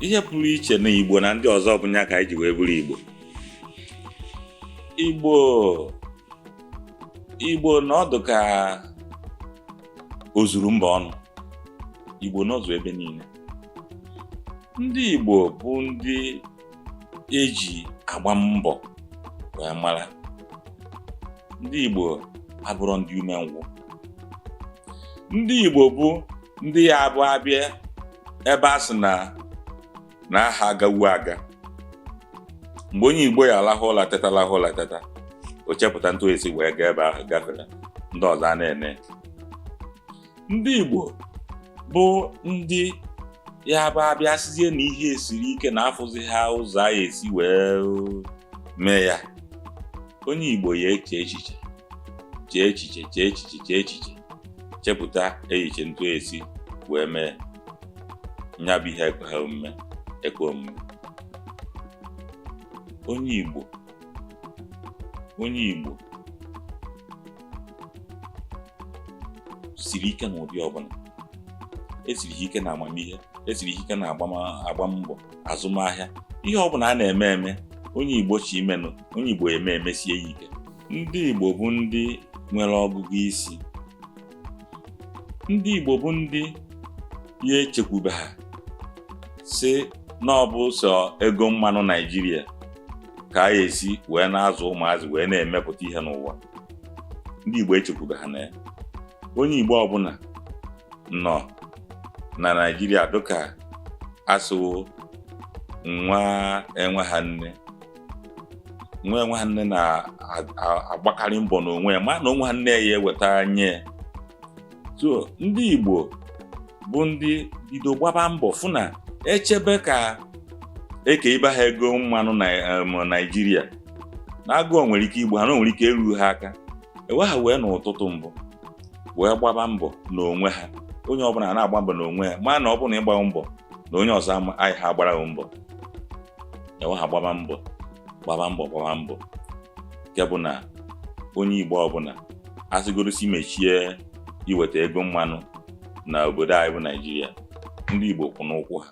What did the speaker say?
ihe pụrụ iche na Igbo na ndị ọzọ bụ nya ka anyị ji wee bụrụ Igbo na ọdụ ka ozuru mba ọnụ. Igbo n'ọzụ ebe niile. Ndị Igbo bụ ndị eji agba mbọ wee mara. Ndị Igbo abụrụ ndị umengwụ. Ndị Igbo bụ ndị ya abụ abịa ebe a sị na aha agawu aga. Mgbe onye Igbo ya alahụ ụla teta o chepụta ntụ esi wee gaa ebe ahụ gafere, ndị ọzọ a na-ene. Ndị Igbo bụ ndị ya bụ abịa sizie na ihe esiri ike na afụzi ha ụzọ a esi wee mee ya. Onye Igbo ya chee echiche chepụta echiche ntụ esi wee mee nya bụ ihe ekwe omume. Onye Igbo siri ike n'ụdị ọbụla. Esiri ike na amamihe, esiri ike na agba mbọ, azụmahịa, ihe ọbụla a na-eme onye Igbo chi imenụ, onye Igbo emesie ya ike. Ndị Igbo bụ ndị nwere ọgụgụ isi. Ndị Igbo bụ ndị ya echekwube ha si na ọ bụ sọ ego mmanụ Naịjirịa ka a esi wee na-azụ ụmụazị wee na-emepụta ihe n'ụwa. Ndị Igbo echekwube ha na ya. Onye Igbo ọbụla nọ na Naịjirịa dịka asụ nwa enwe ha nne na-agbakarị mbọ n'onwe ya ma na onwe ha nne ya eweta nye. So ndị Igbo bụ ndị bido gbaba mbọ fụ na echebe ka eke ibe ha ego mmanụ na Naịjirịa na agụụ nwere ike igbo ha na nwere ike eru ha aka. Ewe ha wee n'ụtụtụ mbụ wee gbaba mbọ n'onwe ha. Onye ọbụla na-agba mbọ n'onwe ya ma na ọ bụ na ịgba mbọ na onye ọzọ anyị ha gbara mbọ. Ewe ha gbaba mbọ nke bụ na onye Igbo ọbụla asịgorosi mechie iweta ego mmanụ na obodo anyị bụ Naịjirịa, ndị Igbo kwụ n'ụkwụ ha.